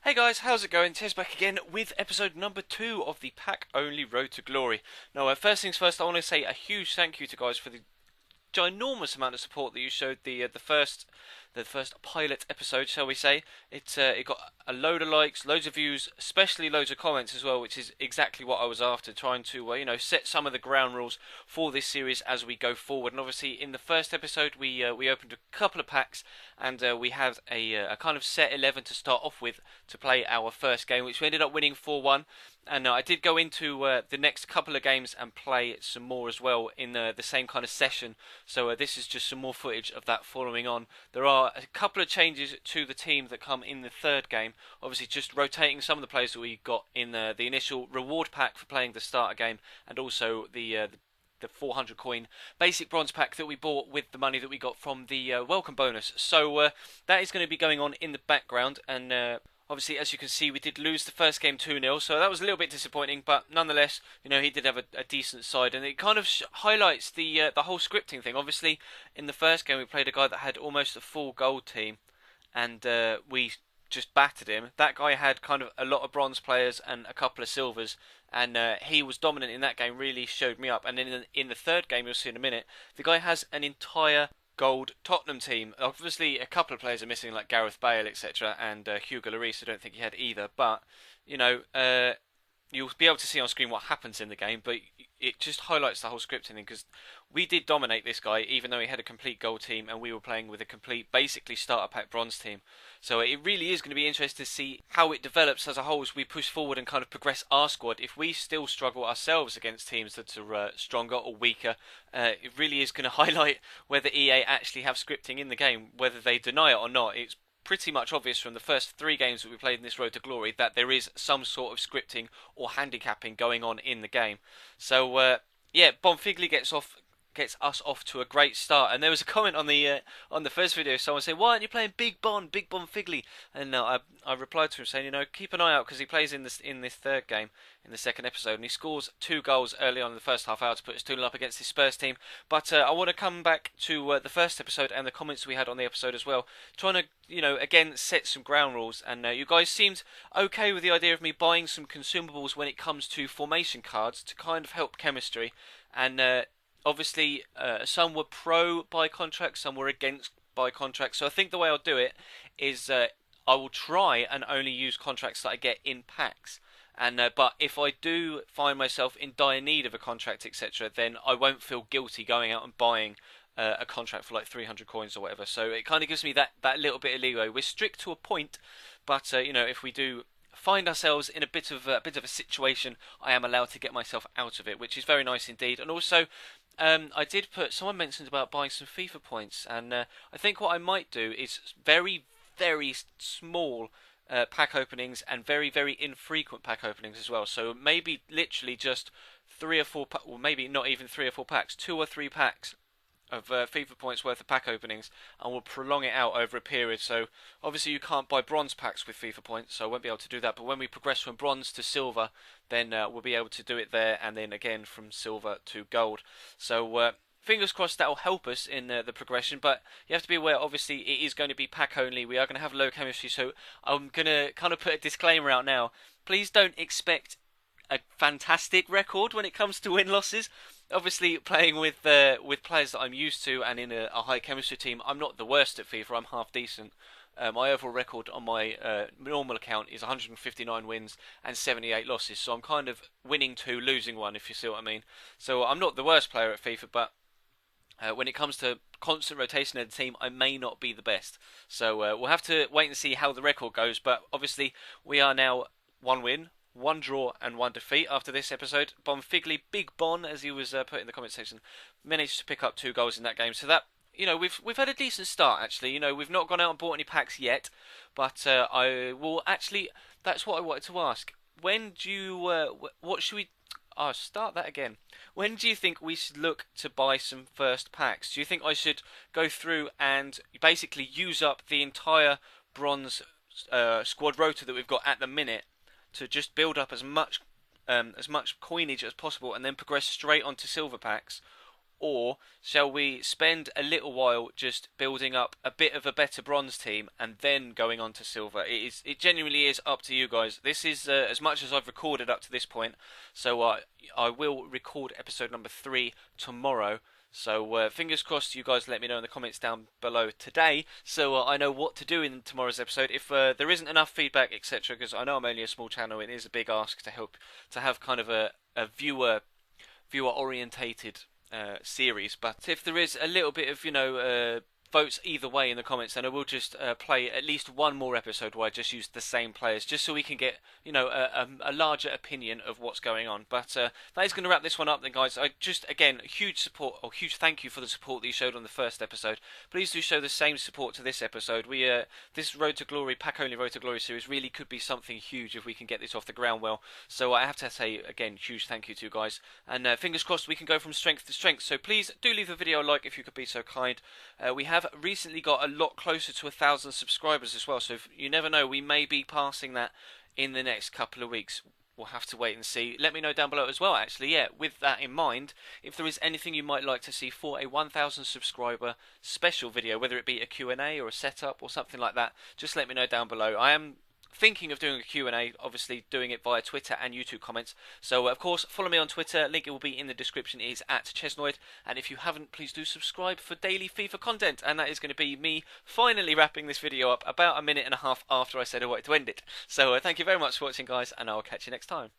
Hey guys, how's it going? Tez back again with episode number 2 of the pack-only Road to Glory. Now, first things first, I want to say a huge thank you to guys for the ginormous amount of support that you showed the first pilot episode, shall we say. It got a load of likes, loads of views, especially loads of comments as well, which is exactly what I was after, trying to set some of the ground rules for this series as we go forward. And obviously, in the first episode, we opened a couple of packs, and we had a kind of set 11 to start off with to play our first game, which we ended up winning 4-1. And I did go into the next couple of games and play some more as well in the same kind of session. So this is just some more footage of that following on. There are a couple of changes to the team that come in the third game. Obviously, just rotating some of the players that we got in the initial reward pack for playing the starter game, and also the 400 coin basic bronze pack that we bought with the money that we got from the welcome bonus. So that is going to be going on in the background, and obviously, as you can see, we did lose the first game 2-0, so that was a little bit disappointing, but nonetheless, he did have a decent side, and it kind of highlights the whole scripting thing. Obviously, in the first game, we played a guy that had almost a full gold team, and we just battered him. That guy had kind of a lot of bronze players and a couple of silvers, and he was dominant in that game, really showed me up. And then in the third game, you'll see in a minute, the guy has an entire gold Tottenham team. Obviously, a couple of players are missing, like Gareth Bale, etc., and Hugo Lloris. I don't think he had either. But you'll be able to see on screen what happens in the game, but it just highlights the whole scripting thing, because we did dominate this guy, even though he had a complete gold team, and we were playing with a complete, basically starter pack bronze team. So it really is going to be interesting to see how it develops as a whole as we push forward and kind of progress our squad. If we still struggle ourselves against teams that are stronger or weaker, it really is going to highlight whether EA actually have scripting in the game, whether they deny it or not. It's pretty much obvious from the first 3 games that we played in this Road to Glory that there is some sort of scripting or handicapping going on in the game. So Bonfigli gets us off to a great start. And there was a comment on the first video, someone saying, "Why aren't you playing Big Bonfigli?" And I replied to him saying, keep an eye out, because he plays in this third game, in the second episode, and he scores 2 goals early on in the first half hour to put us 2-0 up against his Spurs team. But I want to come back to the first episode and the comments we had on the episode as well, trying to again set some ground rules. And you guys seemed okay with the idea of me buying some consumables when it comes to formation cards to kind of help chemistry. And obviously, some were pro buy contracts, some were against buy contracts. So I think the way I'll do it is I will try and only use contracts that I get in packs. And but if I do find myself in dire need of a contract, etc., then I won't feel guilty going out and buying a contract for like 300 coins or whatever. So it kind of gives me that little bit of leeway. We're strict to a point, but if we do find ourselves in a bit of a situation, I am allowed to get myself out of it, which is very nice indeed. And also, I did someone mentioned about buying some FIFA points, and I think what I might do is very, very small pack openings, and very, very infrequent pack openings as well. So maybe literally just 3 or 4, or maybe not even 3 or 4 packs, 2 or 3 packs of FIFA points worth of pack openings, and we'll prolong it out over a period. So obviously you can't buy bronze packs with FIFA points, so I won't be able to do that. But when we progress from bronze to silver, then we'll be able to do it there, and then again from silver to gold. So fingers crossed that'll help us in the progression, but you have to be aware, obviously, it is going to be pack only. We are going to have low chemistry, so I'm going to kind of put a disclaimer out now. Please don't expect a fantastic record when it comes to win-losses. Obviously, playing with players that I'm used to and in a high chemistry team, I'm not the worst at FIFA. I'm half decent. My overall record on my normal account is 159 wins and 78 losses, so I'm kind of winning 2, losing 1, if you see what I mean. So I'm not the worst player at FIFA, but when it comes to constant rotation of the team, I may not be the best. So we'll have to wait and see how the record goes. But obviously, we are now 1 win, 1 draw, and 1 defeat after this episode. Bonfigli, Big Bon, as he was put in the comment section, managed to pick up 2 goals in that game. So that, we've had a decent start, actually. We've not gone out and bought any packs yet, but I will actually. That's what I wanted to ask. When do you? What should we? I'll start that again. When do you think we should look to buy some first packs? Do you think I should go through and basically use up the entire bronze squad rota that we've got at the minute to just build up as much coinage as possible, and then progress straight onto silver packs? or shall we spend a little while just building up a bit of a better bronze team and then going on to silver? It genuinely is up to you guys. This is as much as I've recorded up to this point, so I will record episode number 3 tomorrow. So fingers crossed you guys let me know in the comments down below today, so I know what to do in tomorrow's episode. If there isn't enough feedback, etc., because I know I'm only a small channel, it is a big ask to help to have kind of a viewer orientated series. But if there is a little bit of votes either way in the comments, then I will just play at least one more episode where I just use the same players, just so we can get a larger opinion of what's going on. But that is going to wrap this one up then, guys. I just, again, huge thank you for the support that you showed on the first episode. Please do show the same support to this episode. This Road to Glory, pack only Road to Glory series really could be something huge if we can get this off the ground well. So I have to say again, huge thank you to you guys, and fingers crossed we can go from strength to strength. So please do leave the video a like if you could be so kind. We have recently got a lot closer to 1,000 subscribers as well, so if you never know, we may be passing that in the next couple of weeks. We'll have to wait and see. Let me know down below as well, actually. Yeah, with that in mind, if there is anything you might like to see for a 1,000 subscriber special video, whether it be a Q&A or a setup or something like that, just let me know down below. I am thinking of doing a Q&A, obviously doing it via Twitter and YouTube comments. So of course, follow me on Twitter, link it will be in the description, it is @Chesnoid, and if you haven't, please do subscribe for daily FIFA content, and that is going to be me finally wrapping this video up about a minute and a half after I said I wanted to end it. So thank you very much for watching, guys, and I'll catch you next time.